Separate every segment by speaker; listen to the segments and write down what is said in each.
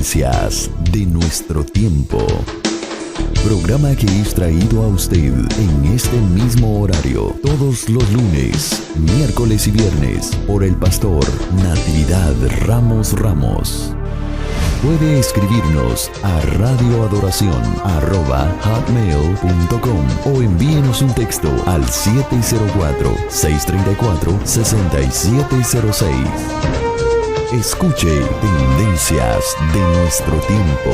Speaker 1: Tendencias de nuestro tiempo. Programa que es traído a usted en este mismo horario todos los lunes, miércoles y viernes por el pastor Natividad Ramos. Puede escribirnos a radioadoración@hotmail.com o envíenos un texto al 704-634-6706. Escuche Tendencias de nuestro tiempo.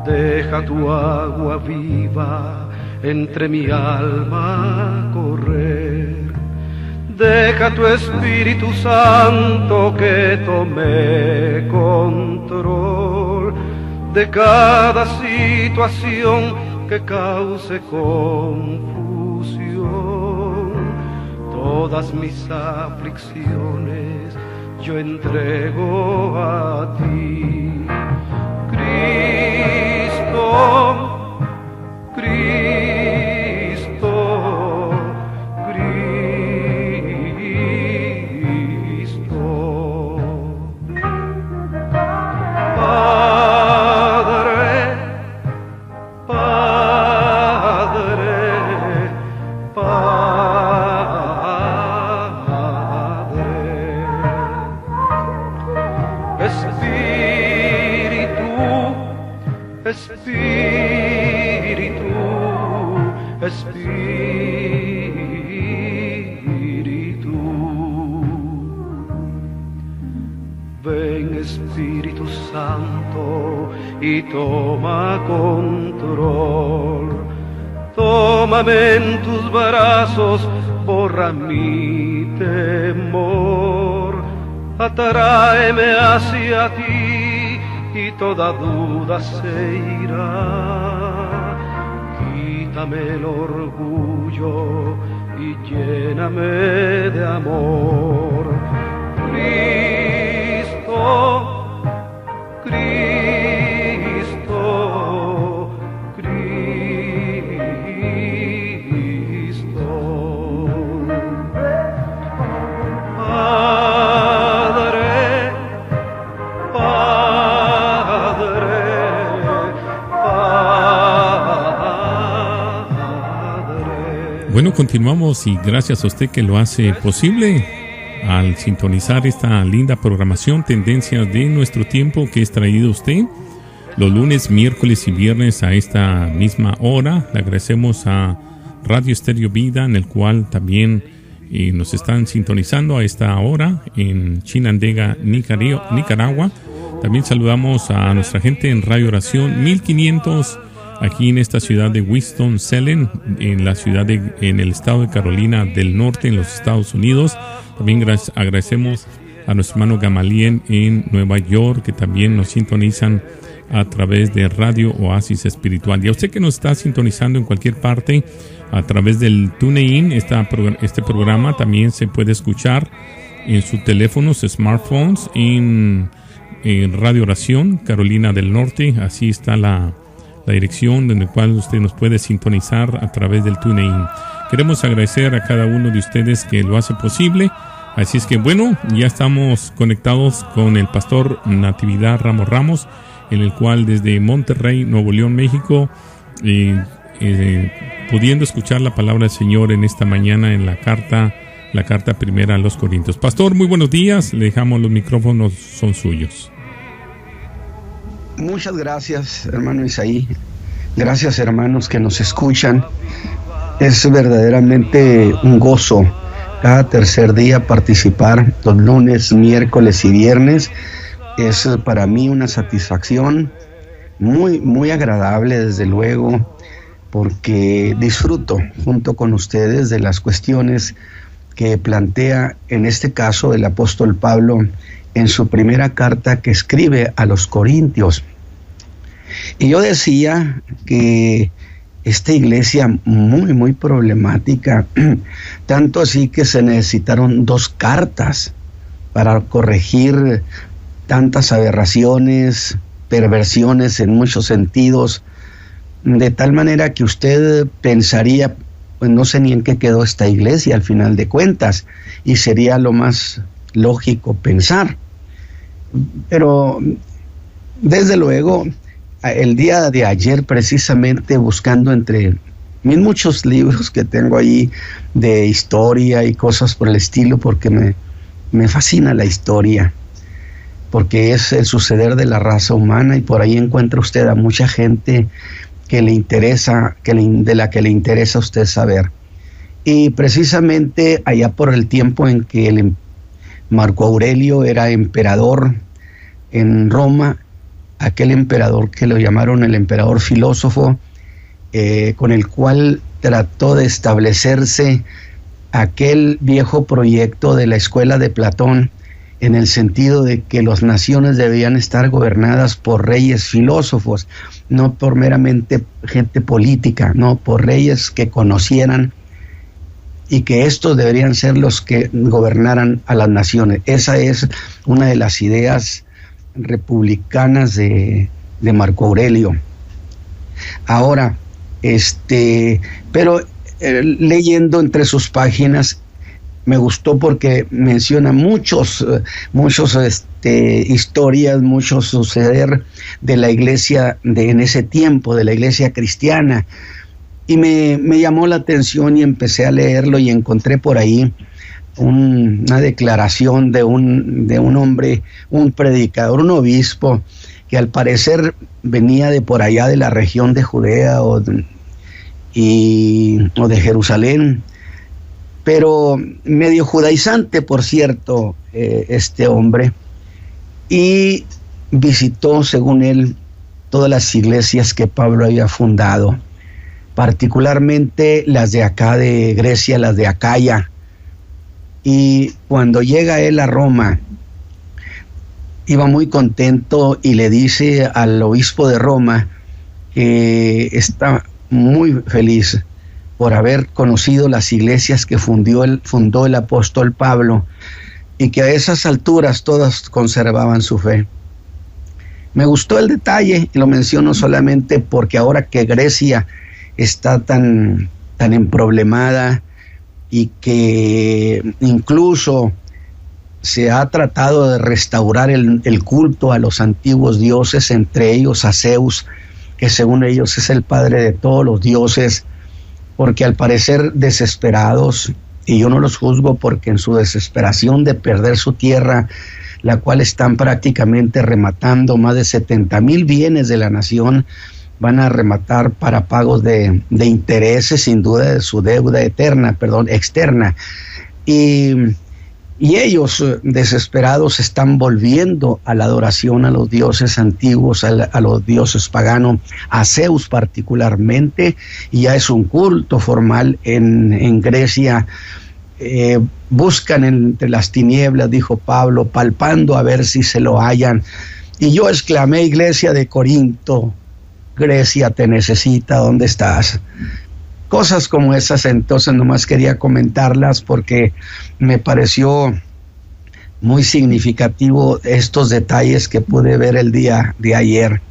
Speaker 2: Deja tu agua viva entre mi alma correr. Deja tu Espíritu Santo que tome control de cada situación que cause confusión. Todas mis aflicciones yo entrego a ti. Ven Espíritu Santo y toma control. Tómame en tus brazos, borra mi temor. Atráeme hacia ti y toda duda se irá. Quítame el orgullo y lléname de amor. Cristo, Padre,
Speaker 3: Bueno, continuamos y gracias a usted que lo hace posible al sintonizar esta linda programación Tendencias de nuestro tiempo que es traído a usted los lunes, miércoles y viernes a esta misma hora. Le agradecemos a Radio Estéreo Vida, en el cual también nos están sintonizando a esta hora en Chinandega, Nicaragua. También saludamos a nuestra gente en Radio Oración 1500 aquí en esta ciudad de Winston-Salem, en el estado de Carolina del Norte, en los Estados Unidos. También agradecemos a nuestro hermano Gamaliel en Nueva York, que también nos sintonizan a través de Radio Oasis Espiritual. Y a usted que nos está sintonizando en cualquier parte a través del TuneIn, este programa también se puede escuchar en sus teléfonos, smartphones, en Radio Oración Carolina del Norte. Así está la dirección en la cual usted nos puede sintonizar a través del TuneIn. Queremos agradecer a cada uno de ustedes que lo hace posible. Así es que bueno, ya estamos conectados con el pastor Natividad Ramos, en el cual desde Monterrey, Nuevo León, México, pudiendo escuchar la palabra del Señor en esta mañana en la carta primera a los Corintios. Pastor, muy buenos días, le dejamos los micrófonos, son suyos.
Speaker 4: Muchas gracias, hermano Isaí. Gracias, hermanos que nos escuchan. Es verdaderamente un gozo cada tercer día participar los lunes, miércoles y viernes. Es para mí una satisfacción muy, muy agradable, desde luego, porque disfruto junto con ustedes de las cuestiones que plantea en este caso el apóstol Pablo en su primera carta que escribe a los Corintios. Y yo decía que esta iglesia muy, muy problemática, tanto así que se necesitaron 2 cartas para corregir tantas aberraciones, perversiones en muchos sentidos, de tal manera que usted pensaría, pues no sé ni en qué quedó esta iglesia al final de cuentas, y sería lo más lógico pensar. Pero desde luego, el día de ayer, precisamente buscando entre mis muchos libros que tengo ahí de historia y cosas por el estilo, porque me fascina la historia, porque es el suceder de la raza humana, y por ahí encuentra usted a mucha gente que le interesa, de la que le interesa a usted saber. Y precisamente allá por el tiempo en que Marco Aurelio era emperador en Roma, aquel emperador que lo llamaron el emperador filósofo, con el cual trató de establecerse aquel viejo proyecto de la escuela de Platón, en el sentido de que las naciones debían estar gobernadas por reyes filósofos, no por meramente gente política, no, por reyes que conocieran, y que estos deberían ser los que gobernaran a las naciones. Esa es una de las ideas republicanas de Marco Aurelio. Ahora, pero leyendo entre sus páginas, me gustó porque menciona muchos historias, mucho suceder de la iglesia en ese tiempo, de la iglesia cristiana, y me llamó la atención y empecé a leerlo, y encontré por ahí una declaración de un hombre, un predicador, un obispo, que al parecer venía de por allá de la región de Judea o de Jerusalén, pero medio judaizante, por cierto, este hombre, y visitó, según él, todas las iglesias que Pablo había fundado, particularmente las de acá de Grecia, las de Acaya. Y cuando llega él a Roma, iba muy contento y le dice al obispo de Roma que está muy feliz por haber conocido las iglesias que fundó el apóstol Pablo, y que a esas alturas todas conservaban su fe. Me gustó el detalle, y lo menciono solamente porque ahora que Grecia está tan emproblemada, y que incluso se ha tratado de restaurar el culto a los antiguos dioses, entre ellos a Zeus, que según ellos es el padre de todos los dioses, porque al parecer desesperados, y yo no los juzgo, porque en su desesperación de perder su tierra, la cual están prácticamente rematando, más de 70,000 bienes de la nación, van a rematar para pagos de intereses, sin duda, de su deuda externa. Y ellos, desesperados, están volviendo a la adoración a los dioses antiguos, a los dioses paganos, a Zeus particularmente, y ya es un culto formal en Grecia. Buscan entre las tinieblas, dijo Pablo, palpando a ver si se lo hallan. Y yo exclamé: iglesia de Corinto, Grecia te necesita, ¿dónde estás? Cosas como esas, entonces nomás quería comentarlas porque me pareció muy significativo estos detalles que pude ver el día de ayer.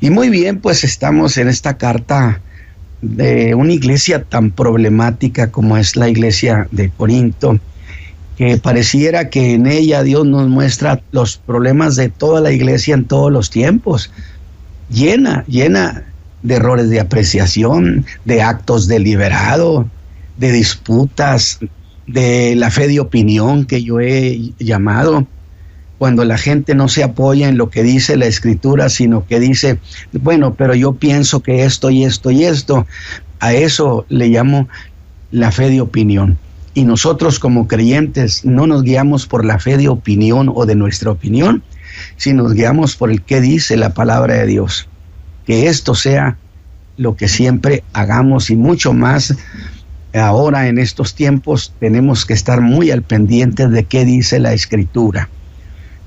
Speaker 4: Y muy bien, pues estamos en esta carta de una iglesia tan problemática como es la iglesia de Corinto, que pareciera que en ella Dios nos muestra los problemas de toda la iglesia en todos los tiempos, llena de errores de apreciación, de actos deliberados, de disputas, de la fe de opinión que yo he llamado, cuando la gente no se apoya en lo que dice la Escritura, sino que dice, bueno, pero yo pienso que esto y esto y esto. A eso le llamo la fe de opinión. y nosotros como creyentes no nos guiamos por la fe de opinión o de nuestra opinión, sino nos guiamos por el que dice la palabra de Dios. Que esto sea lo que siempre hagamos, y mucho más ahora en estos tiempos tenemos que estar muy al pendiente de qué dice la Escritura.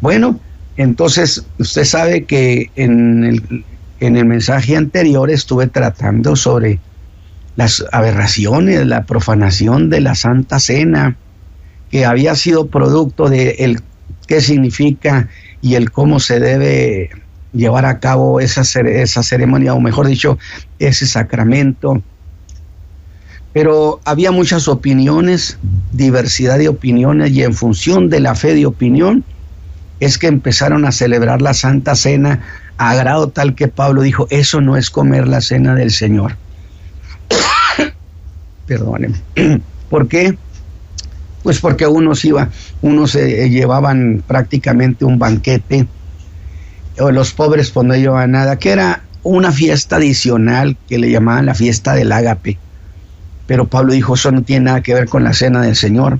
Speaker 4: Bueno, entonces usted sabe que en el mensaje anterior estuve tratando sobre las aberraciones, la profanación de la Santa Cena, que había sido producto de el qué significa y el cómo se debe llevar a cabo esa ceremonia, o mejor dicho, ese sacramento. Pero había muchas opiniones, diversidad de opiniones, y en función de la fe de opinión es que empezaron a celebrar la Santa Cena a grado tal que Pablo dijo, eso no es comer la cena del Señor. Perdónenme. ¿Por qué? Pues porque unos se llevaban prácticamente un banquete, o los pobres pues no llevaban nada, que era una fiesta adicional que le llamaban la fiesta del ágape. Pero Pablo dijo, eso no tiene nada que ver con la cena del Señor.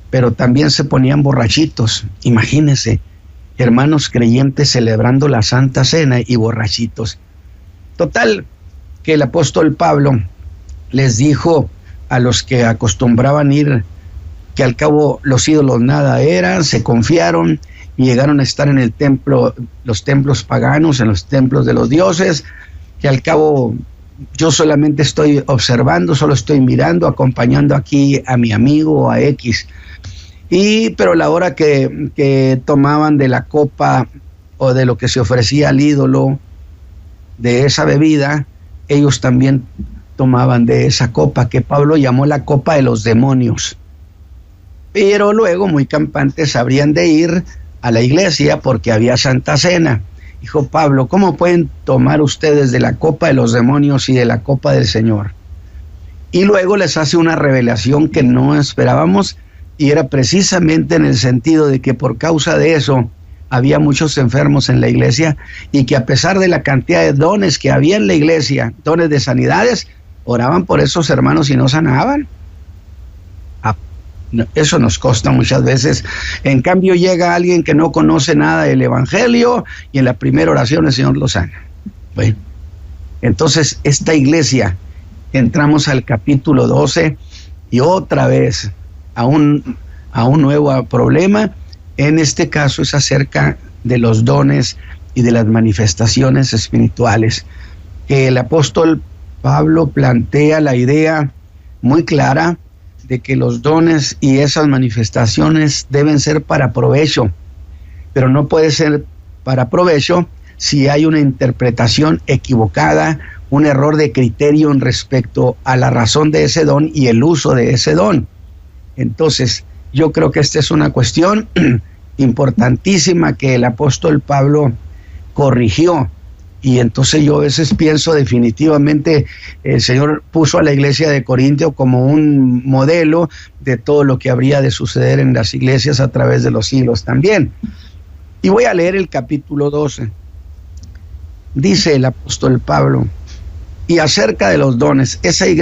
Speaker 4: Pero también se ponían borrachitos. Imagínense, hermanos creyentes celebrando la Santa Cena y borrachitos. Total, que el apóstol Pablo les dijo a los que acostumbraban ir, que al cabo los ídolos nada eran, se confiaron y llegaron a estar en el templo, los templos paganos, en los templos de los dioses, que al cabo yo solamente estoy observando, solo estoy mirando, acompañando aquí a mi amigo, a X. Pero la hora que tomaban de la copa o de lo que se ofrecía al ídolo, de esa bebida, ellos también tomaban de esa copa, que Pablo llamó la copa de los demonios. Pero luego, muy campantes, habrían de ir a la iglesia porque había Santa Cena. Dijo Pablo, ¿cómo pueden tomar ustedes de la copa de los demonios y de la copa del Señor? Y luego les hace una revelación que no esperábamos, y era precisamente en el sentido de que por causa de eso había muchos enfermos en la iglesia, y que a pesar de la cantidad de dones que había en la iglesia, dones de sanidades, oraban por esos hermanos y no sanaban. Eso nos consta muchas veces. En cambio llega alguien que no conoce nada del evangelio y en la primera oración el Señor lo sana. Bueno, entonces esta iglesia, entramos al capítulo 12 y otra vez a un nuevo problema. En este caso es acerca de los dones y de las manifestaciones espirituales, que el apóstol Pablo plantea la idea muy clara de que los dones y esas manifestaciones deben ser para provecho, pero no puede ser para provecho si hay una interpretación equivocada, un error de criterio en respecto a la razón de ese don y el uso de ese don. Entonces, yo creo que esta es una cuestión importantísima que el apóstol Pablo corrigió. Y entonces yo a veces pienso definitivamente el Señor puso a la iglesia de Corintio como un modelo de todo lo que habría de suceder en las iglesias a través de los siglos también. Y voy a leer el capítulo 12. Dice el apóstol Pablo, y acerca de los dones, esa Y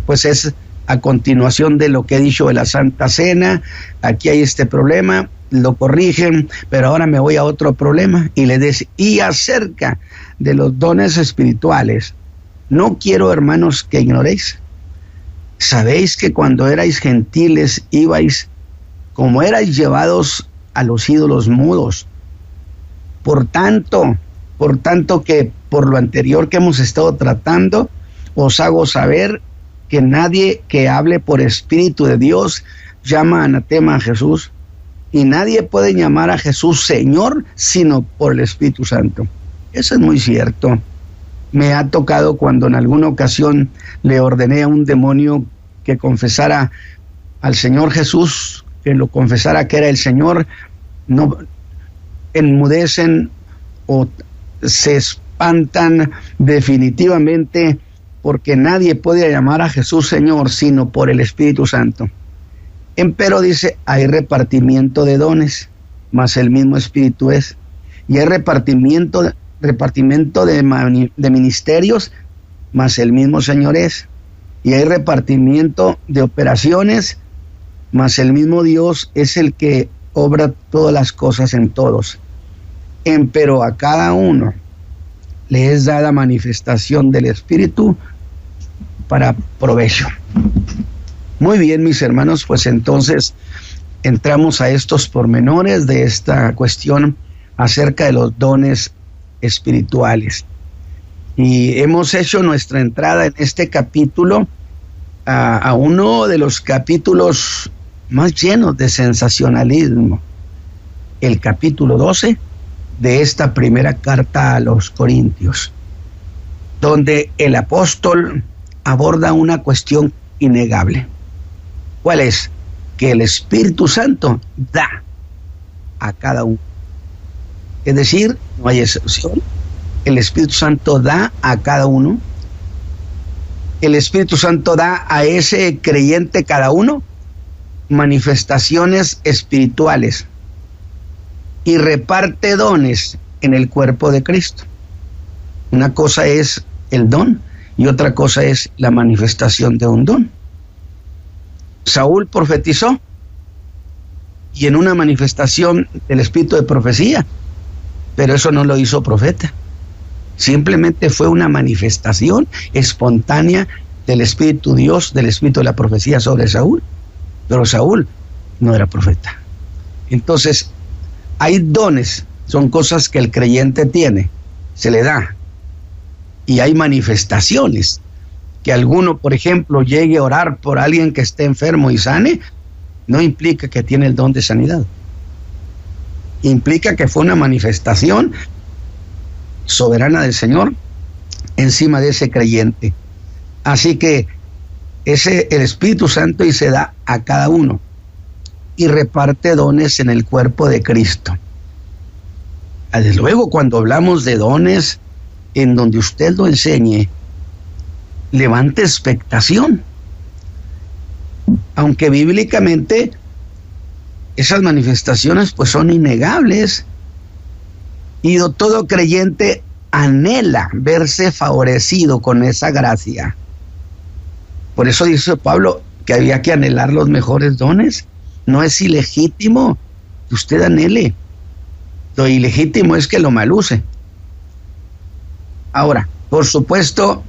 Speaker 4: pues es a continuación de lo que he dicho de la Santa Cena. Aquí hay este problema, lo corrigen, pero ahora me voy a otro problema y le dice, y acerca de los dones espirituales, no quiero, hermanos, que ignoréis. Sabéis que cuando erais gentiles ibais como erais llevados a los ídolos mudos. Por tanto que por lo anterior que hemos estado tratando, os hago saber que nadie que hable por Espíritu de Dios llama anatema a Jesús, y nadie puede llamar a Jesús Señor sino por el Espíritu Santo. Eso es muy cierto. Me ha tocado cuando en alguna ocasión le ordené a un demonio que confesara al Señor Jesús, que lo confesara que era el Señor, no enmudecen o se espantan definitivamente, porque nadie puede llamar a Jesús Señor sino por el Espíritu Santo. Empero dice, hay repartimiento de dones, mas el mismo Espíritu es. Y hay repartimiento de ministerios, mas el mismo Señor es. Y hay repartimiento de operaciones, mas el mismo Dios es el que obra todas las cosas en todos. Pero a cada uno le es dada manifestación del Espíritu para provecho. Muy bien, mis hermanos, pues entonces entramos a estos pormenores de esta cuestión acerca de los dones espirituales. Y hemos hecho nuestra entrada en este capítulo a uno de los capítulos más llenos de sensacionalismo, el capítulo 12 de esta primera carta a los Corintios, donde el apóstol aborda una cuestión innegable. ¿Cuál es? Que el Espíritu Santo da a cada uno. Es decir, no hay excepción. El Espíritu Santo da a cada uno. El Espíritu Santo da a ese creyente, cada uno, manifestaciones espirituales y reparte dones en el cuerpo de Cristo. Una cosa es el don y otra cosa es la manifestación de un don. Saúl profetizó y en una manifestación del espíritu de profecía, pero eso no lo hizo profeta. Simplemente fue una manifestación espontánea del Espíritu Dios, del Espíritu de la profecía sobre Saúl. Pero Saúl no era profeta. Entonces, hay dones, son cosas que el creyente tiene, se le da. Y hay manifestaciones, que alguno, por ejemplo, llegue a orar por alguien que esté enfermo y sane, no implica que tiene el don de sanidad. Implica que fue una manifestación soberana del Señor encima de ese creyente. Así que el Espíritu Santo y se da a cada uno y reparte dones en el cuerpo de Cristo. Desde luego, cuando hablamos de dones, en donde usted lo enseñe, levante expectación, aunque bíblicamente esas manifestaciones pues son innegables y todo creyente anhela verse favorecido con esa gracia. Por eso dice Pablo que había que anhelar los mejores dones. No es ilegítimo que usted anhele. Lo ilegítimo es que lo maluse. Ahora, por supuesto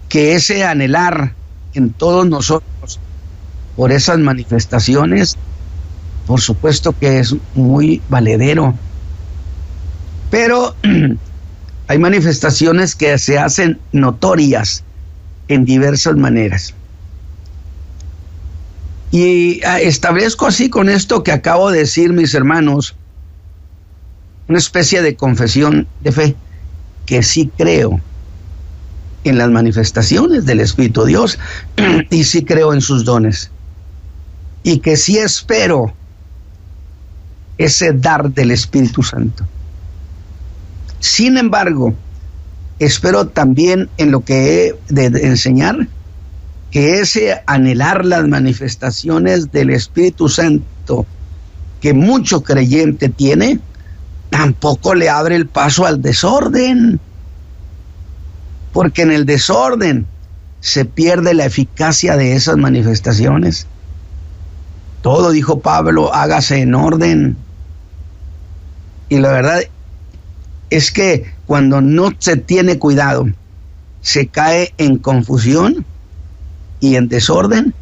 Speaker 4: que ese anhelar en todos nosotros por esas manifestaciones, por supuesto que es muy valedero. Pero hay manifestaciones que se hacen notorias en diversas maneras. Y establezco así con esto que acabo de decir, mis hermanos, una especie de confesión de fe, que sí creo en las manifestaciones del Espíritu de Dios y sí creo en sus dones. Y que sí espero ese dar del Espíritu Santo. Sin embargo, espero también en lo que he de enseñar, que ese anhelar las manifestaciones del Espíritu Santo que mucho creyente tiene, tampoco le abre el paso al desorden, porque en el desorden se pierde la eficacia de esas manifestaciones. Todo, dijo Pablo, hágase en orden. Y la verdad es que cuando no se tiene cuidado, se cae en confusión y en desorden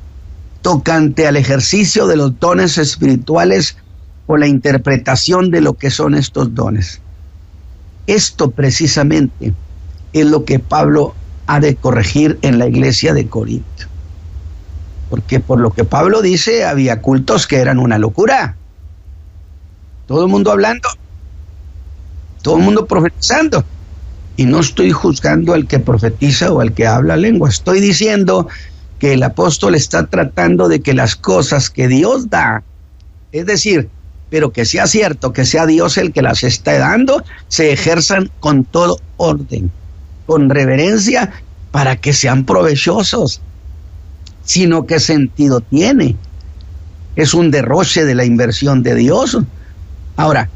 Speaker 4: tocante al ejercicio de los dones espirituales o la interpretación de lo que son estos dones. Esto precisamente es lo que Pablo ha de corregir en la iglesia de Corinto. Porque por lo que Pablo dice, había cultos que eran una locura. Todo el mundo hablando, todo el mundo profetizando. Y no estoy juzgando al que profetiza o al que habla lengua. Estoy diciendo que el apóstol está tratando de que las cosas que Dios da, es decir, pero que sea cierto, que sea Dios el que las está dando, se ejerzan con todo orden, con reverencia, para que sean provechosos. Sino qué sentido tiene. Es un derroche de la inversión de Dios. Ahora,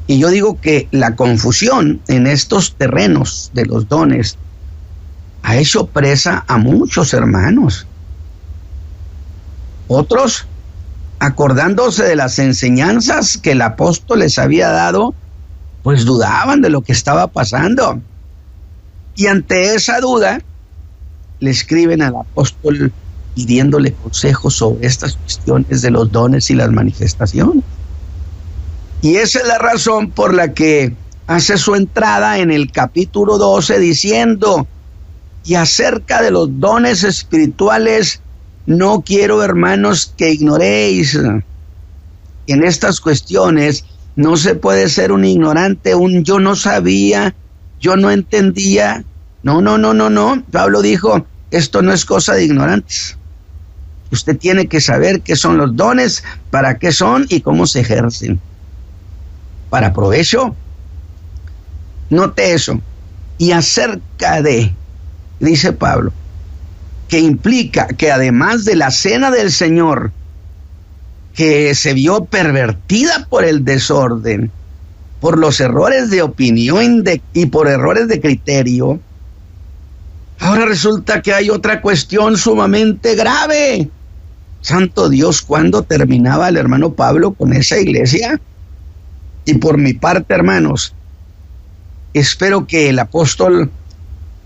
Speaker 4: y yo digo que la confusión en estos terrenos de los dones ha hecho presa a muchos hermanos. Otros, acordándose de las enseñanzas que el apóstol les había dado, pues dudaban de lo que estaba pasando. Y ante esa duda, le escriben al apóstol pidiéndole consejos sobre estas cuestiones de los dones y las manifestaciones. Y esa es la razón por la que hace su entrada en el capítulo 12 diciendo: y acerca de los dones espirituales, no quiero, hermanos, que ignoréis. En estas cuestiones no se puede ser un ignorante, un yo no sabía, yo no entendía. No. Pablo dijo, esto no es cosa de ignorantes. Usted tiene que saber qué son los dones, para qué son y cómo se ejercen. Para provecho. Note eso. Y acerca de, dice Pablo, que implica que además de la cena del Señor, que se vio pervertida por el desorden, por los errores de opinión y por errores de criterio, ahora resulta que hay otra cuestión sumamente grave. Santo Dios, ¿cuándo terminaba el hermano Pablo con esa iglesia? Y por mi parte, hermanos, espero que el apóstol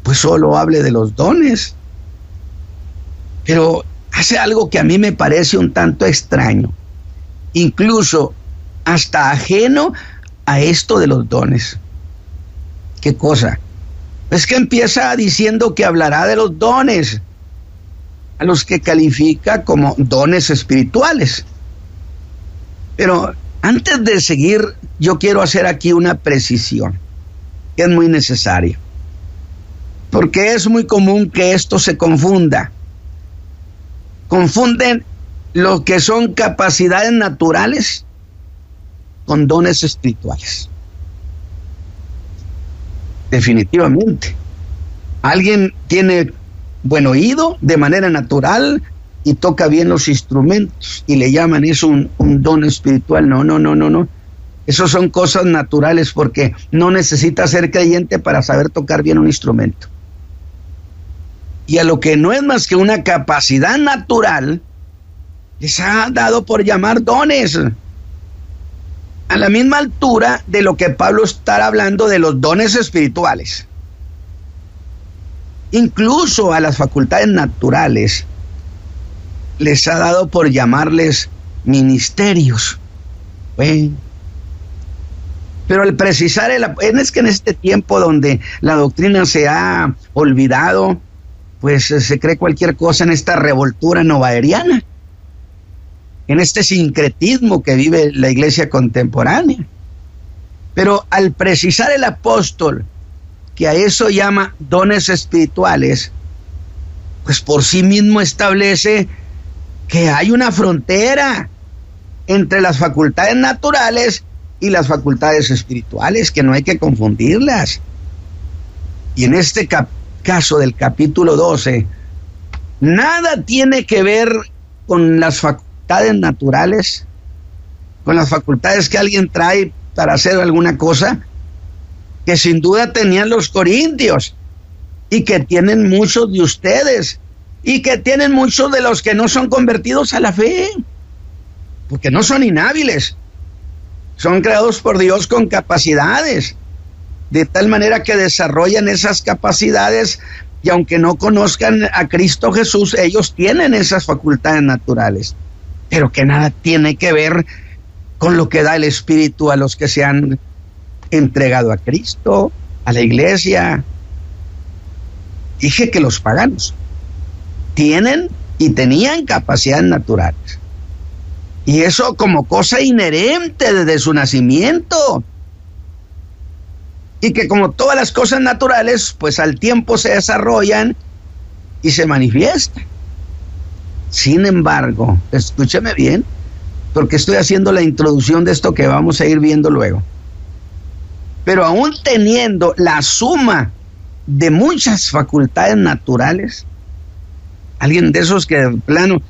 Speaker 4: pues solo hable de los dones, pero hace algo que a mí me parece un tanto extraño, incluso hasta ajeno a esto de los dones. ¿Qué cosa? Es que empieza diciendo que hablará de los dones, a los que califica como dones espirituales. Pero antes de seguir, yo quiero hacer aquí una precisión, que es muy necesaria, porque es muy común que esto se confunda. Confunden lo que son capacidades naturales con dones espirituales. Definitivamente. Alguien tiene buen oído de manera natural y toca bien los instrumentos y le llaman eso un don espiritual. No. Esos son cosas naturales, porque no necesita ser creyente para saber tocar bien un instrumento. Y a lo que no es más que una capacidad natural, les ha dado por llamar dones, a la misma altura de lo que Pablo está hablando de los dones espirituales. Incluso a las facultades naturales les ha dado por llamarles ministerios. Bueno, pero al precisar es que en este tiempo donde la doctrina se ha olvidado, pues se cree cualquier cosa en esta revoltura novaeriana, en este sincretismo que vive la iglesia contemporánea. Pero al precisar el apóstol que a eso llama dones espirituales, pues por sí mismo establece que hay una frontera entre las facultades naturales y las facultades espirituales, que no hay que confundirlas. Y en este caso del capítulo 12, nada tiene que ver con las facultades naturales, con las facultades que alguien trae para hacer alguna cosa, que sin duda tenían los corintios y que tienen muchos de ustedes y que tienen muchos de los que no son convertidos a la fe, porque no son inhábiles, son creados por Dios con capacidades, de tal manera que desarrollan esas capacidades, y aunque no conozcan a Cristo Jesús, ellos tienen esas facultades naturales, pero que nada tiene que ver con lo que da el Espíritu a los que se han entregado a Cristo, a la iglesia. Dije que los paganos tienen y tenían capacidades naturales, y eso como cosa inherente desde su nacimiento, y que como todas las cosas naturales, pues al tiempo se desarrollan y se manifiestan. Sin embargo, escúcheme bien, porque estoy haciendo la introducción de esto que vamos a ir viendo luego. Pero aún teniendo la suma de muchas facultades naturales, alguien de esos que de plano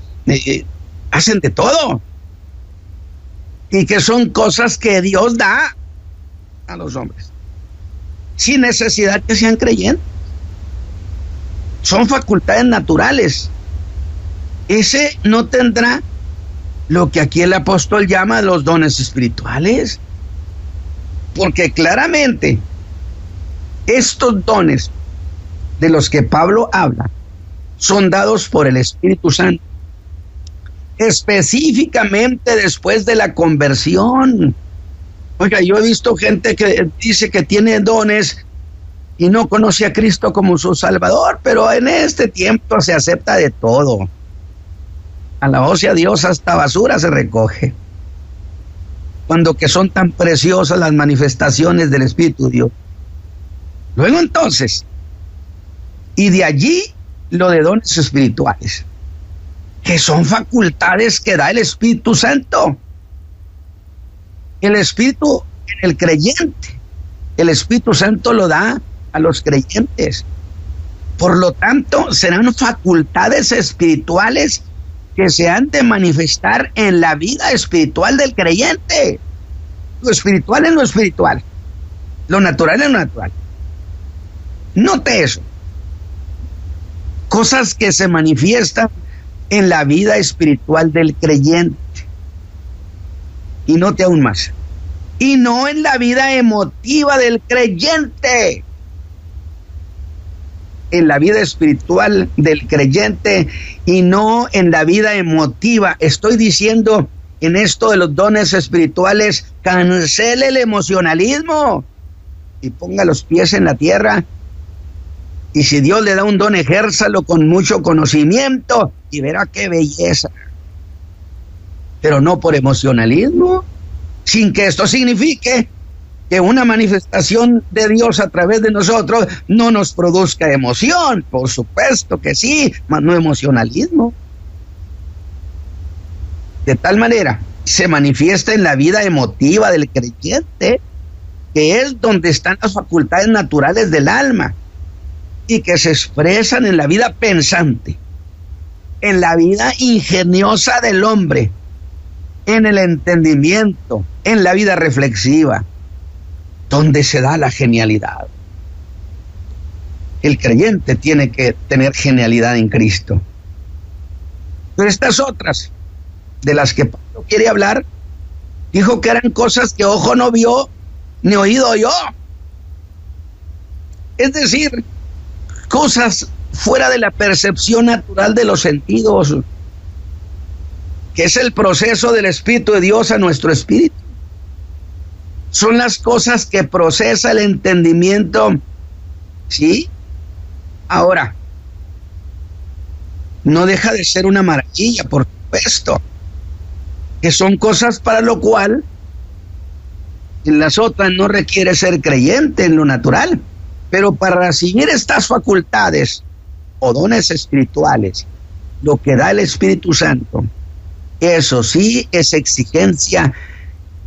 Speaker 4: hacen de todo, y que son cosas que Dios da a los hombres, sin necesidad que sean creyentes. Son facultades naturales, ese no tendrá lo que aquí el apóstol llama los dones espirituales. Porque claramente estos dones de los que Pablo habla son dados por el Espíritu Santo, específicamente después de la conversión. Oiga, yo he visto gente que dice que tiene dones y no conoce a Cristo como su Salvador, pero en este tiempo se acepta de todo. Alabado sea Dios, hasta basura se recoge. Cuando que son tan preciosas las manifestaciones del Espíritu de Dios. Luego entonces, y de allí lo de dones espirituales, que son facultades que da el Espíritu Santo. El Espíritu en el creyente, el Espíritu Santo lo da a los creyentes. Por lo tanto, serán facultades espirituales que se han de manifestar en la vida espiritual del creyente. Lo espiritual es lo espiritual, lo natural es lo natural. Note eso. Cosas que se manifiestan en la vida espiritual del creyente. Y note aún más. Y no en la vida emotiva del creyente. En la vida espiritual del creyente y no en la vida emotiva. Estoy diciendo en esto de los dones espirituales, cancele el emocionalismo y ponga los pies en la tierra. Y si Dios le da un don, ejérzalo con mucho conocimiento y verá qué belleza. Pero no por emocionalismo, sin que esto signifique que una manifestación de Dios a través de nosotros no nos produzca emoción. Por supuesto que sí, mas no emocionalismo. De tal manera, se manifiesta en la vida emotiva del creyente, que es donde están las facultades naturales del alma, y que se expresan en la vida pensante, en la vida ingeniosa del hombre, en el entendimiento, en la vida reflexiva, donde se da la genialidad. El creyente tiene que tener genialidad en Cristo. Pero estas otras, de las que Pablo quiere hablar, dijo que eran cosas que ojo no vio, ni oído oyó. Es decir, cosas fuera de la percepción natural de los sentidos, que es el proceso del Espíritu de Dios a nuestro espíritu. Son las cosas que procesa el entendimiento, ¿sí? Ahora, no deja de ser una maravilla, por supuesto, que son cosas para lo cual en las otras no requiere ser creyente en lo natural, pero para recibir estas facultades o dones espirituales, lo que da el Espíritu Santo, eso sí es exigencia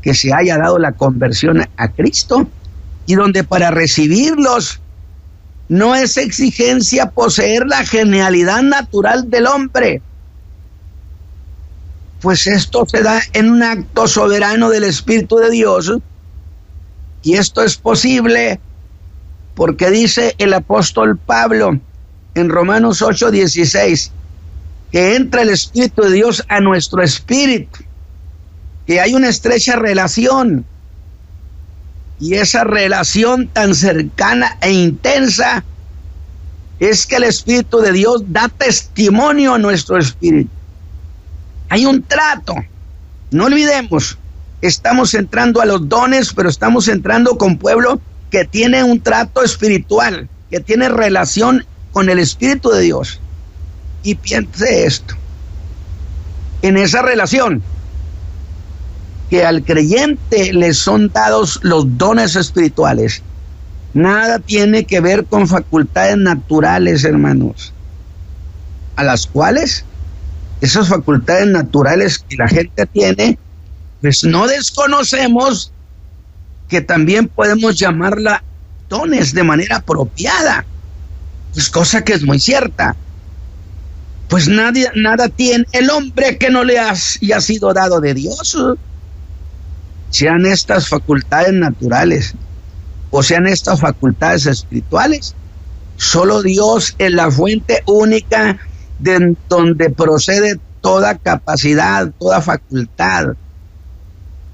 Speaker 4: que se haya dado la conversión a Cristo, y donde para recibirlos no es exigencia poseer la genialidad natural del hombre, pues esto se da en un acto soberano del Espíritu de Dios, y esto es posible porque dice el apóstol Pablo en Romanos 8:16 que entra el Espíritu de Dios a nuestro espíritu, que hay una estrecha relación, y esa relación tan cercana e intensa es que el Espíritu de Dios da testimonio a nuestro espíritu. Hay un trato, no olvidemos, estamos entrando a los dones, pero estamos entrando con pueblo que tiene un trato espiritual, que tiene relación con el Espíritu de Dios. Y piense esto, en esa relación, que al creyente le son dados los dones espirituales, nada tiene que ver con facultades naturales, hermanos, a las cuales esas facultades naturales que la gente tiene, pues no desconocemos que también podemos llamarla dones de manera apropiada, pues cosa que es muy cierta. Pues nada tiene el hombre que no le haya sido dado de Dios, sean estas facultades naturales o sean estas facultades espirituales. Solo Dios es la fuente única de donde procede toda capacidad, toda facultad,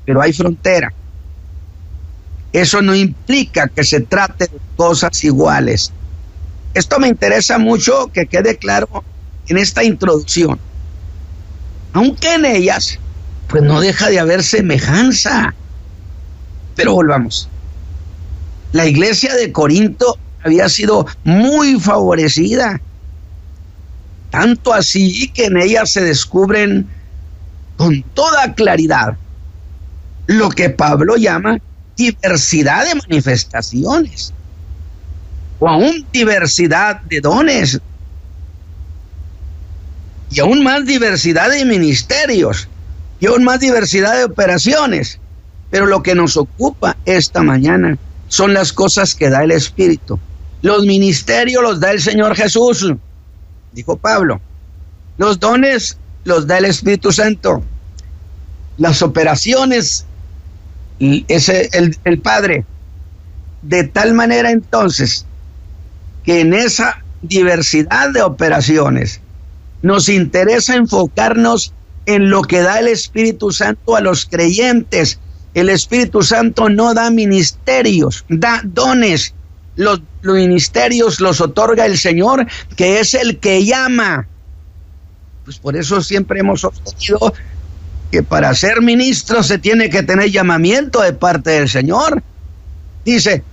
Speaker 4: pero hay frontera. Eso no implica que se trate de cosas iguales. Esto me interesa mucho que quede claro en esta introducción. Aunque en ellas, pues no deja de haber semejanza. Pero volvamos. La iglesia de Corinto había sido muy favorecida, tanto así que en ella se descubren con toda claridad lo que Pablo llama diversidad de manifestaciones, o aún diversidad de dones, y aún más diversidad de ministerios, y aún más diversidad de operaciones. Pero lo que nos ocupa esta mañana son las cosas que da el Espíritu. Los ministerios los da el Señor Jesús, dijo Pablo. Los dones los da el Espíritu Santo. Las operaciones es el Padre. De tal manera entonces que en esa diversidad de operaciones nos interesa enfocarnos en lo que da el Espíritu Santo a los creyentes. El Espíritu Santo no da ministerios, da dones. Los ministerios los otorga el Señor, que es el que llama. Pues por eso siempre hemos sostenido que para ser ministro se tiene que tener llamamiento de parte del Señor. Dice,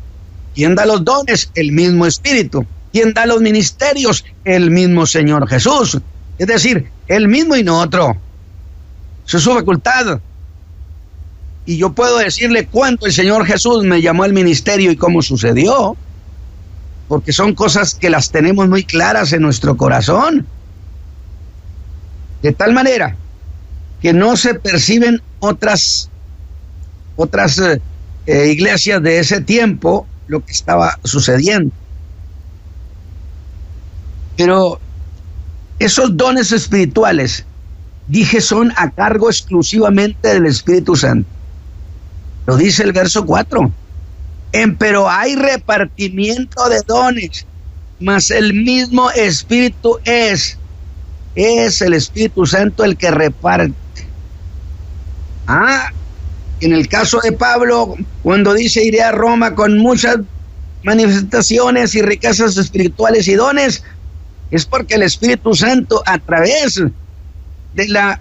Speaker 4: ¿quién da los dones? El mismo Espíritu. ¿Quién da los ministerios? El mismo Señor Jesús. Es decir, el mismo y no otro. Eso es su facultad. Y yo puedo decirle cuánto el Señor Jesús me llamó al ministerio y cómo sucedió, porque son cosas que las tenemos muy claras en nuestro corazón. De tal manera que no se perciben otras iglesias de ese tiempo lo que estaba sucediendo. Pero esos dones espirituales, dije, son a cargo exclusivamente del Espíritu Santo. Lo dice el verso 4. Pero hay repartimiento de dones, mas el mismo Espíritu es el Espíritu Santo el que reparte. En el caso de Pablo, cuando dice iré a Roma con muchas manifestaciones y riquezas espirituales y dones, es porque el Espíritu Santo, a través de la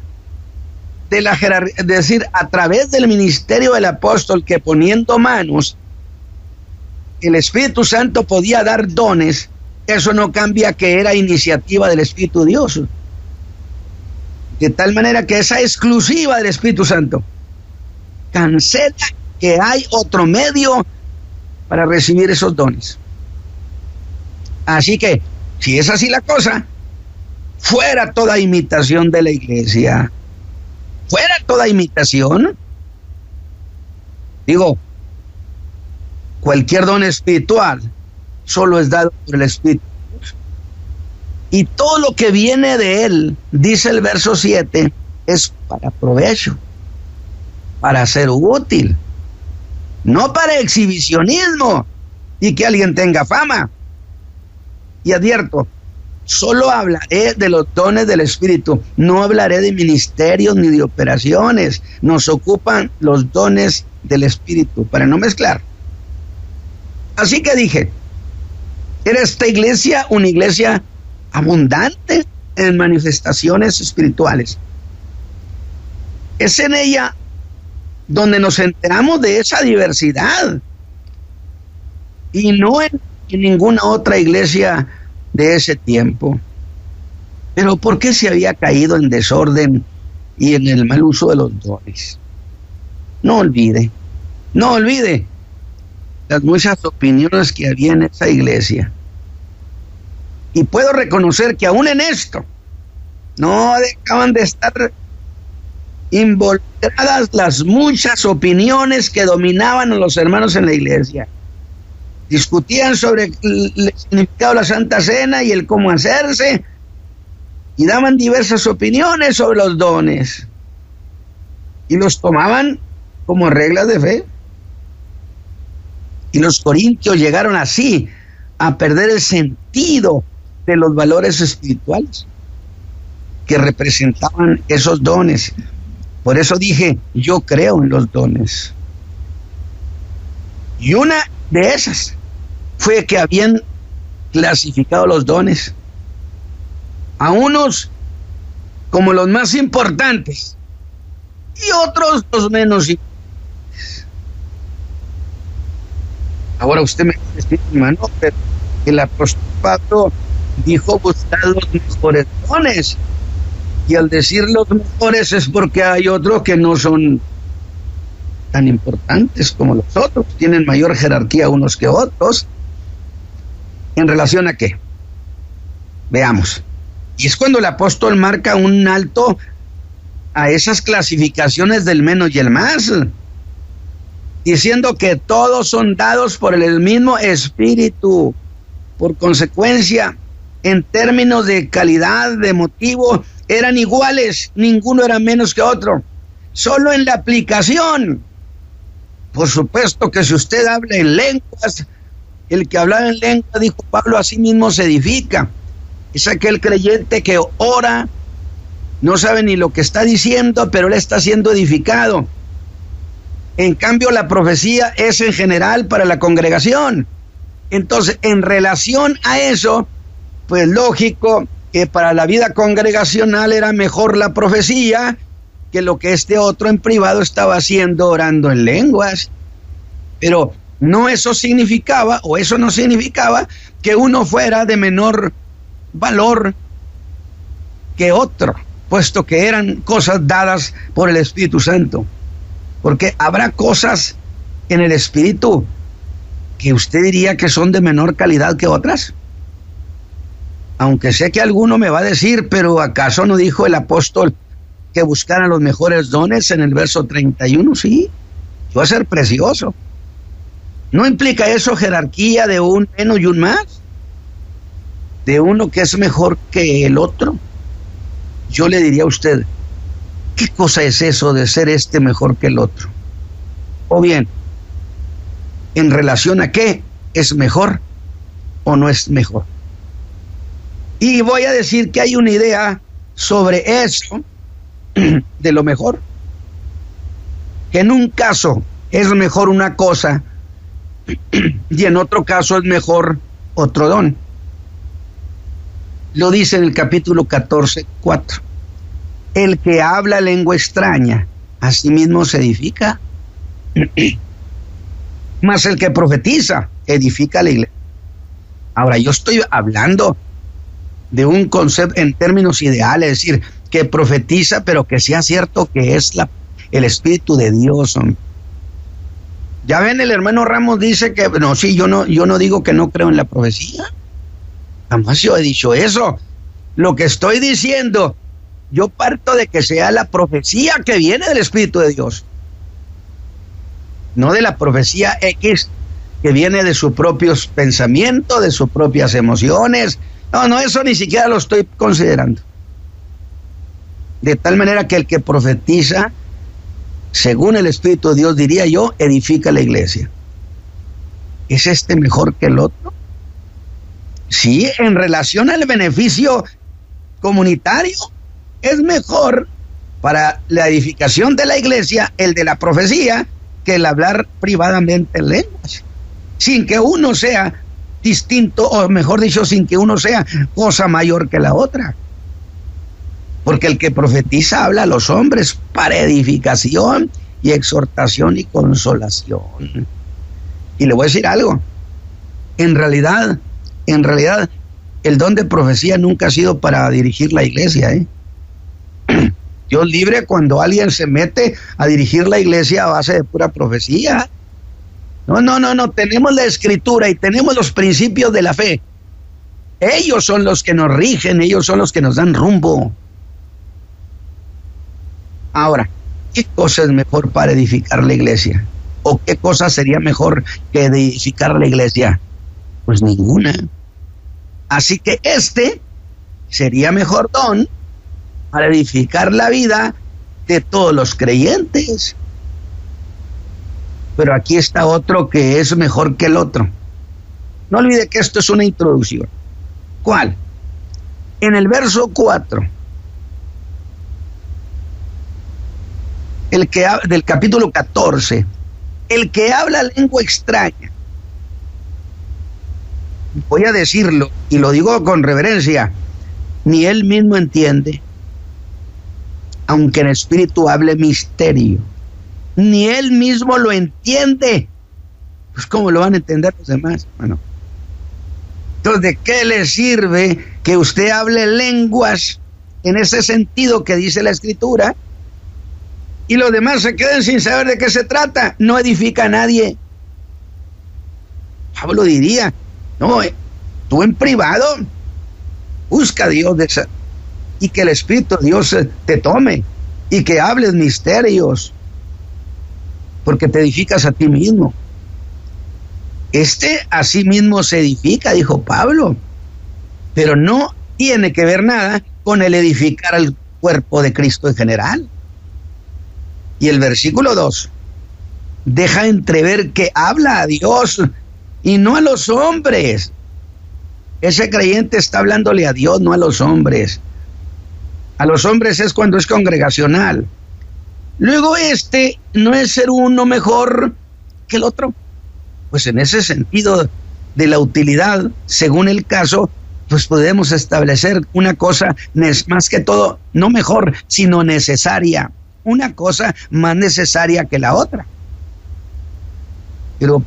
Speaker 4: jerarquía, es decir, a través del ministerio del apóstol, que poniendo manos, el Espíritu Santo podía dar dones. Eso no cambia que era iniciativa del Espíritu Dios. De tal manera que esa exclusiva del Espíritu Santo cancela que hay otro medio para recibir esos dones. Así que, si es así la cosa, fuera toda imitación de la iglesia. Fuera toda imitación. Digo, cualquier don espiritual solo es dado por el Espíritu. Y todo lo que viene de él, dice el verso 7, es para provecho, para ser útil, no para exhibicionismo y que alguien tenga fama. Y advierto, solo hablaré de los dones del Espíritu, no hablaré de ministerios ni de operaciones. Nos ocupan los dones del Espíritu, para no mezclar. Así que dije, era esta iglesia una iglesia abundante en manifestaciones espirituales. Es en ella donde nos enteramos de esa diversidad, y no en ninguna otra iglesia de ese tiempo. Pero ¿por qué se había caído en desorden y en el mal uso de los dones? No olvide las muchas opiniones que había en esa iglesia. Y puedo reconocer que aún en esto no dejaban de estar involucradas las muchas opiniones que dominaban a los hermanos en la iglesia. Discutían sobre el significado de la Santa Cena y el cómo hacerse, y daban diversas opiniones sobre los dones, y los tomaban como reglas de fe. Y los corintios llegaron así a perder el sentido de los valores espirituales. que representaban esos dones. Por eso dije, yo creo en los dones. Y una de esas fue que habían clasificado los dones a unos como los más importantes y otros los menos importantes. Ahora usted me dice, hermano, pero el apóstol Pablo dijo buscar los mejores dones, y al decir los mejores es porque hay otros que no son tan importantes como los otros, tienen mayor jerarquía unos que otros. ¿En relación a qué? Veamos. Y es cuando el apóstol marca un alto a esas clasificaciones del menos y el más, diciendo que todos son dados por el mismo Espíritu. Por consecuencia, en términos de calidad, de motivo, eran iguales, ninguno era menos que otro. Solo en la aplicación. Por supuesto que si usted habla en lenguas, el que hablaba en lengua, dijo Pablo, a sí mismo se edifica. Es aquel creyente que ora, no sabe ni lo que está diciendo, pero él está siendo edificado. En cambio, la profecía es en general para la congregación. Entonces, en relación a eso, pues lógico que para la vida congregacional era mejor la profecía que lo que este otro en privado estaba haciendo orando en lenguas. Pero no eso significaba, o eso no significaba, que uno fuera de menor valor que otro, puesto que eran cosas dadas por el Espíritu Santo. Porque habrá cosas en el Espíritu que usted diría que son de menor calidad que otras. Aunque sé que alguno me va a decir, pero ¿acaso no dijo el apóstol que buscaran los mejores dones en el verso 31? Sí, va a ser precioso. ¿No implica eso jerarquía de un menos y un más? ¿De uno que es mejor que el otro? Yo le diría a usted, ¿qué cosa es eso de ser este mejor que el otro? O bien, ¿en relación a qué es mejor o no es mejor? Y voy a decir que hay una idea sobre eso de lo mejor. Que en un caso es mejor una cosa y en otro caso es mejor otro don. Lo dice en el capítulo 14:4. El que habla lengua extraña, a sí mismo se edifica. Mas el que profetiza, edifica la iglesia. Ahora, yo estoy hablando de un concepto en términos ideales, es decir, que profetiza, pero que sea cierto que es el Espíritu de Dios. Ya ven, el hermano Ramos dice que, no, sí, yo no digo que no creo en la profecía. Jamás yo he dicho eso. Lo que estoy diciendo, yo parto de que sea la profecía que viene del Espíritu de Dios. No de la profecía X que viene de sus propios pensamientos, de sus propias emociones. No, eso ni siquiera lo estoy considerando. De tal manera que el que profetiza, según el Espíritu de Dios, diría yo, edifica la iglesia. ¿Es este mejor que el otro? Sí, en relación al beneficio comunitario, es mejor para la edificación de la iglesia el de la profecía que el hablar privadamente en lenguas, sin que uno sea distinto, o mejor dicho, sin que uno sea cosa mayor que la otra. Porque el que profetiza habla a los hombres para edificación y exhortación y consolación. Y le voy a decir algo. En realidad, el don de profecía nunca ha sido para dirigir la iglesia, Dios libre cuando alguien se mete a dirigir la iglesia a base de pura profecía. No, tenemos la Escritura y tenemos los principios de la fe. Ellos son los que nos rigen, ellos son los que nos dan rumbo. Ahora, ¿qué cosa es mejor para edificar la iglesia? ¿O qué cosa sería mejor que edificar la iglesia? Pues ninguna. Así que este sería mejor don para edificar la vida de todos los creyentes. Pero aquí está otro que es mejor que el otro. No olvide que esto es una introducción. ¿Cuál? En el verso 4 del capítulo 14, el que habla lengua extraña, voy a decirlo y lo digo con reverencia, ni él mismo entiende, aunque en espíritu hable misterio, ni él mismo lo entiende. Pues ¿cómo lo van a entender los demás? Bueno, entonces, ¿de qué le sirve que usted hable lenguas en ese sentido que dice la Escritura y los demás se queden sin saber de qué se trata? No edifica a nadie. Pablo diría, no, tú en privado busca a Dios y que el Espíritu de Dios te tome y que hables misterios, porque te edificas a ti mismo. A sí mismo se edifica, dijo Pablo, pero no tiene que ver nada con el edificar al cuerpo de Cristo en general. Y el versículo 2 deja entrever que habla a Dios y no a los hombres. Ese creyente está hablándole a Dios, no a los hombres. A los hombres es cuando es congregacional. Luego no es ser uno mejor que el otro. Pues en ese sentido de la utilidad, según el caso, pues podemos establecer una cosa más que todo, no mejor, sino necesaria. Una cosa más necesaria que la otra. Pero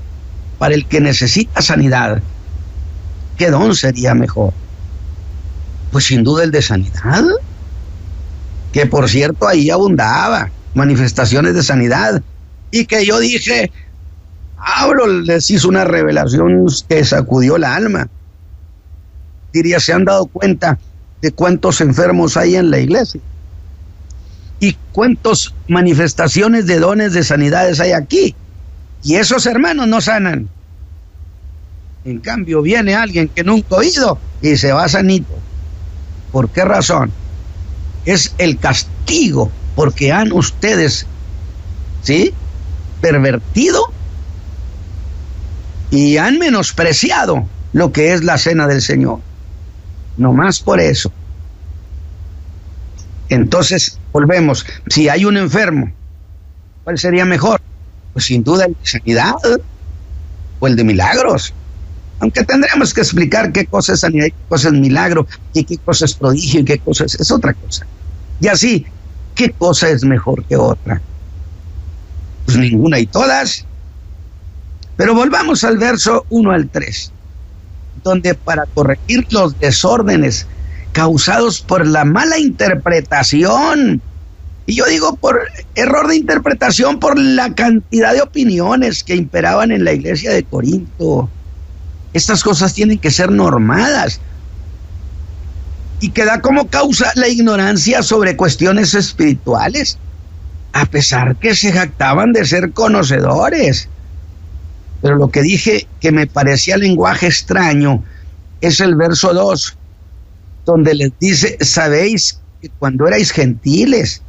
Speaker 4: para el que necesita sanidad, ¿qué don sería mejor? Pues sin duda el de sanidad, que por cierto ahí abundaba manifestaciones de sanidad, y que yo dije, Pablo les hizo una revelación que sacudió la alma. Diría, ¿se han dado cuenta de cuántos enfermos hay en la iglesia? ¿Y cuántas manifestaciones de dones de sanidades hay aquí? Y esos hermanos no sanan. En cambio, viene alguien que nunca ha oído y se va sanito. ¿Por qué razón? Es el castigo, porque han ustedes, ¿sí?, pervertido y han menospreciado lo que es la cena del Señor. No más por eso. Entonces, volvemos. Si hay un enfermo, ¿cuál sería mejor? Pues sin duda el de sanidad o el de milagros. Aunque tendremos que explicar qué cosa es sanidad y qué cosa es milagro, y qué cosa es prodigio y qué cosa es otra cosa. Y así, ¿qué cosa es mejor que otra? Pues ninguna y todas. Pero volvamos al verso 1 al 3, donde para corregir los desórdenes causados por la mala interpretación, y yo digo por error de interpretación, por la cantidad de opiniones que imperaban en la iglesia de Corinto, estas cosas tienen que ser normadas, y que da como causa la ignorancia sobre cuestiones espirituales, a pesar que se jactaban de ser conocedores. Pero lo que dije que me parecía lenguaje extraño es el verso 2, donde les dice, sabéis que cuando erais gentiles,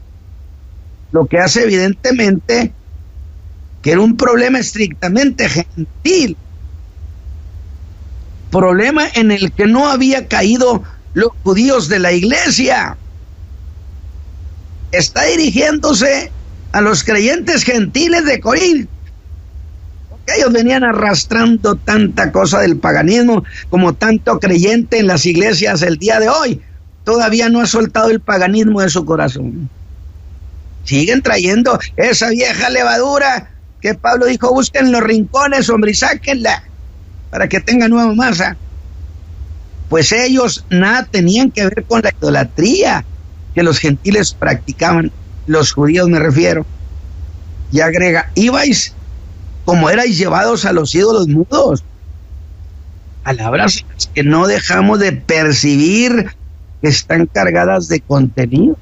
Speaker 4: lo que hace evidentemente que era un problema estrictamente gentil, problema en el que no había caído los judíos de la iglesia. Está dirigiéndose a los creyentes gentiles de Corinto. Ellos venían arrastrando tanta cosa del paganismo, como tanto creyente en las iglesias el día de hoy todavía no ha soltado el paganismo de su corazón. Siguen trayendo esa vieja levadura que Pablo dijo, busquen los rincones, hombre, y sáquenla para que tenga nueva masa. Pues ellos nada tenían que ver con la idolatría que los gentiles practicaban, los judíos me refiero. Y agrega, ibais como erais llevados a los ídolos mudos. Palabras que no dejamos de percibir, que están cargadas de contenido.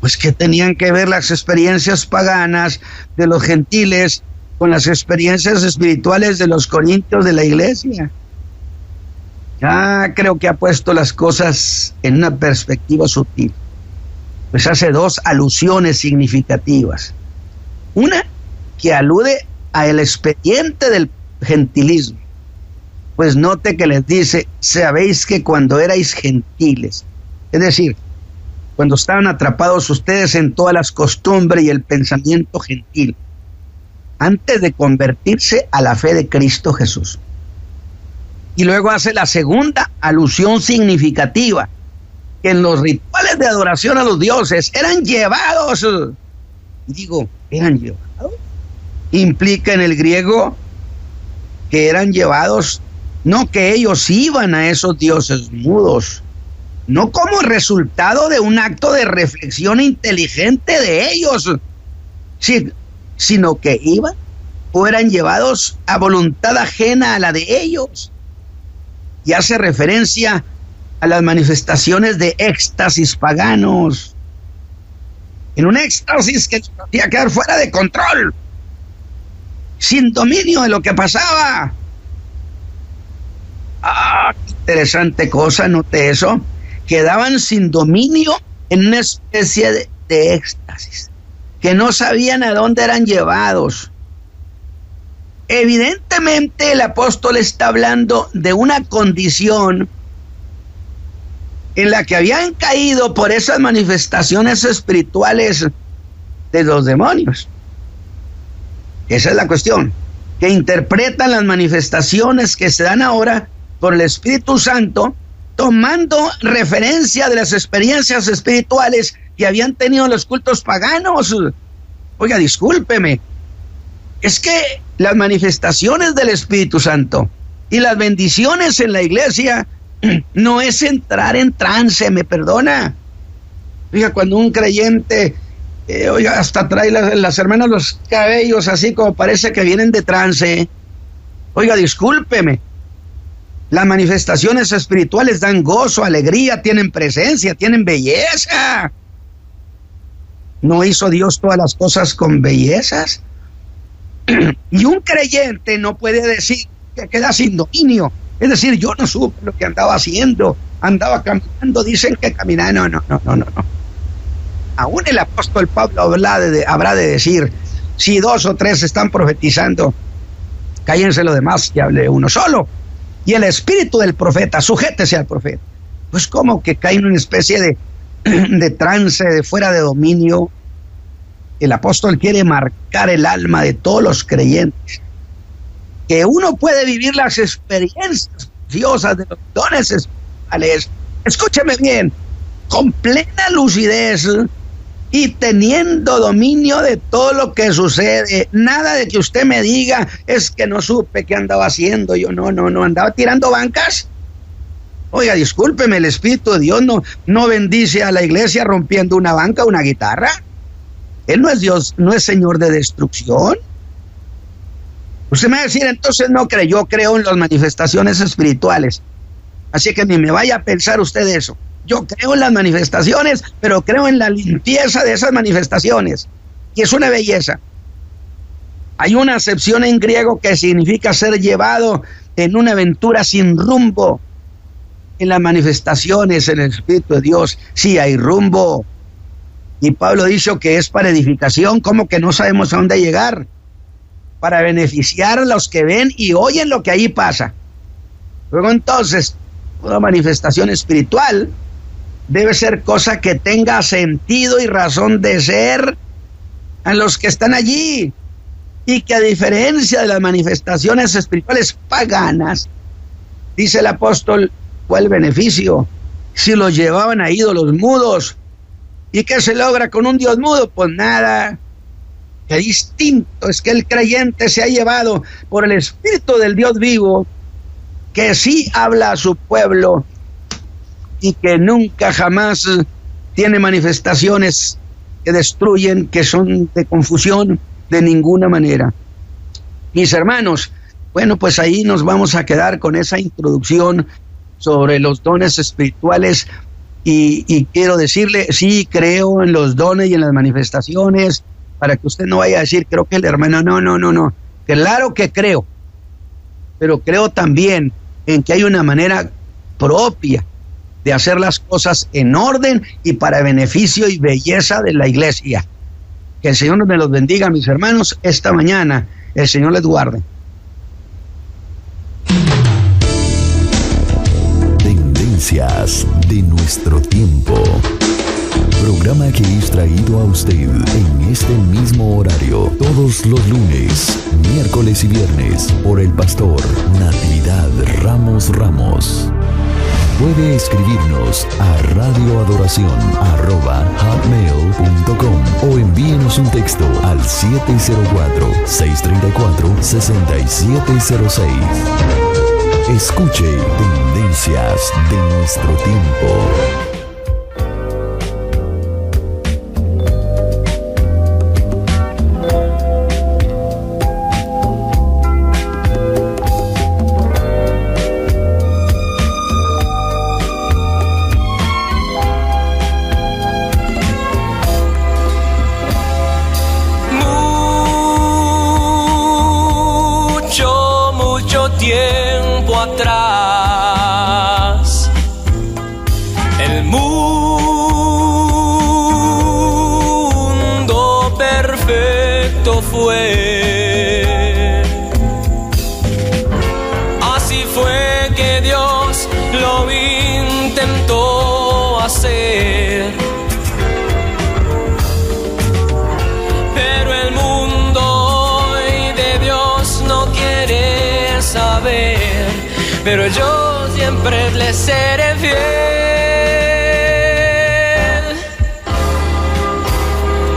Speaker 4: Pues ¿qué tenían que ver las experiencias paganas de los gentiles con las experiencias espirituales de los corintios de la iglesia? Ya creo que ha puesto las cosas en una perspectiva sutil. Pues hace dos alusiones significativas. Una, que alude al expediente del gentilismo. Pues note que les dice, sabéis que cuando erais gentiles, es decir, cuando estaban atrapados ustedes en todas las costumbres y el pensamiento gentil, antes de convertirse a la fe de Cristo Jesús. Y luego hace la segunda alusión significativa, que en los rituales de adoración a los dioses eran llevados. ¿Eran llevados? Implica en el griego que eran llevados, no que ellos iban a esos dioses mudos, no como resultado de un acto de reflexión inteligente de ellos, sino que iban o eran llevados a voluntad ajena a la de ellos. Y hace referencia a las manifestaciones de éxtasis paganos, en un éxtasis que hacía quedar fuera de control, sin dominio de lo que pasaba. Qué interesante cosa, note eso. Quedaban sin dominio en una especie de éxtasis, que no sabían a dónde eran llevados. Evidentemente el apóstol está hablando de una condición en la que habían caído por esas manifestaciones espirituales de los demonios. Esa es la cuestión, que interpretan las manifestaciones que se dan ahora por el Espíritu Santo, tomando referencia de las experiencias espirituales que habían tenido los cultos paganos. Oiga, discúlpeme, es que las manifestaciones del Espíritu Santo y las bendiciones en la iglesia no es entrar en trance, me perdona. Oiga, cuando un creyente, hasta trae las hermanas los cabellos así como parece que vienen de trance. Oiga, discúlpeme. Las manifestaciones espirituales dan gozo, alegría, tienen presencia, tienen belleza. ¿No hizo Dios todas las cosas con bellezas? Y un creyente no puede decir que queda sin dominio. Es decir, yo no supe lo que andaba haciendo, andaba caminando, dicen que caminaba. No. Aún el apóstol Pablo habrá de decir, si 2 o 3 están profetizando, cállense los demás y hable uno solo. Y el espíritu del profeta, sujétese al profeta. Pues como que cae en una especie de trance, de fuera de dominio. El apóstol quiere marcar el alma de todos los creyentes, que uno puede vivir las experiencias preciosas de los dones espirituales, escúcheme bien, con plena lucidez y teniendo dominio de todo lo que sucede. Nada de que usted me diga, es que no supe qué andaba haciendo. Yo no, andaba tirando bancas. Oiga, discúlpeme, el Espíritu de Dios no bendice a la iglesia rompiendo una banca, una guitarra. Él no es Dios, no es Señor de destrucción. Usted me va a decir, entonces no cree. Yo creo en las manifestaciones espirituales. Así que ni me vaya a pensar usted eso. Yo creo en las manifestaciones, pero creo en la limpieza de esas manifestaciones. Y es una belleza. Hay una acepción en griego que significa ser llevado en una aventura sin rumbo. En las manifestaciones, en el Espíritu de Dios, sí hay rumbo. Y Pablo dijo que es para edificación, como que no sabemos a dónde llegar, para beneficiar a los que ven y oyen lo que ahí pasa. Luego entonces, toda manifestación espiritual debe ser cosa que tenga sentido y razón de ser a los que están allí, y que a diferencia de las manifestaciones espirituales paganas, dice el apóstol, ¿cuál beneficio? Si los llevaban a ídolos mudos. ¿Y qué se logra con un Dios mudo? Pues nada. Qué distinto es que el creyente se ha llevado por el Espíritu del Dios vivo, que sí habla a su pueblo y que nunca jamás tiene manifestaciones que destruyen, que son de confusión, de ninguna manera. Mis hermanos, bueno, pues ahí nos vamos a quedar con esa introducción sobre los dones espirituales. Y quiero decirle, sí, creo en los dones y en las manifestaciones, para que usted no vaya a decir, creo que el hermano, no. Claro que creo, pero creo también en que hay una manera propia de hacer las cosas en orden y para beneficio y belleza de la iglesia. Que el Señor me los bendiga, mis hermanos, esta mañana. El Señor les guarde.
Speaker 1: Tendencias de nuestro tiempo. Programa que es traído a usted en este mismo horario todos los lunes, miércoles y viernes por el pastor Natividad Ramos Ramos. Puede escribirnos a radioadoración@hotmail.com o envíenos un texto al 704-634-6706. Escuche Tendencias de nuestro tiempo.
Speaker 5: Tiempo atrás, el mundo perfecto fue. Así fue que Dios lo intentó hacer, pero el mundo hoy de Dios no quiere saber, pero yo siempre le seré fiel.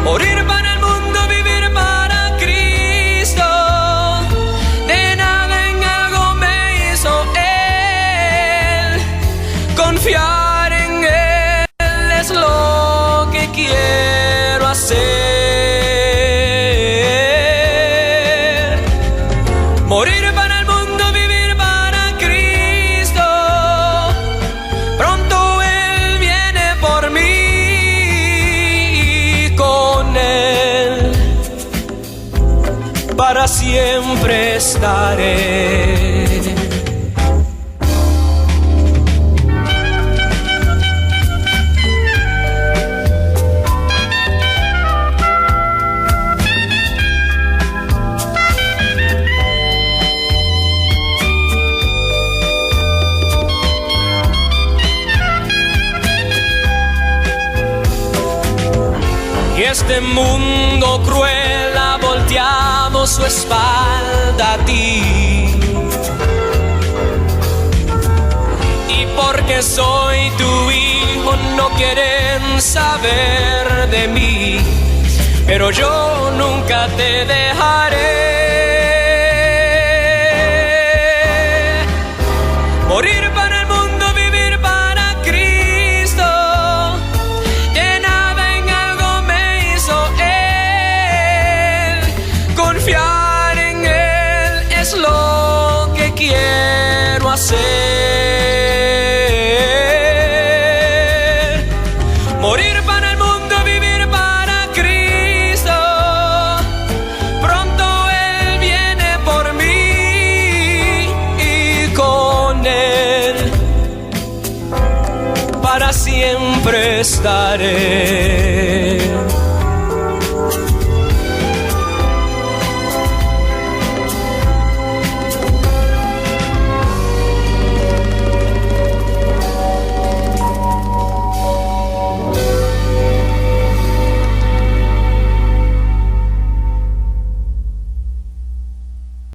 Speaker 5: Morir para el mundo, vivir para Cristo, de nada en algo me hizo Él. Confiar en Él es lo que quiero hacer. Morir para el mundo, vivir para Cristo. Pronto Él viene por mí y con Él para siempre estaré. Este mundo cruel ha volteado su espalda a ti, y porque soy tu hijo no quieren saber de mí, pero yo nunca te dejaré. Morir para el mundo, vivir para Cristo, de nada en algo me hizo Él. Confiar en Él es lo que quiero hacer. Morir para el mundo, vivir para Cristo. Pronto Él viene por mí y con Él para siempre estaré.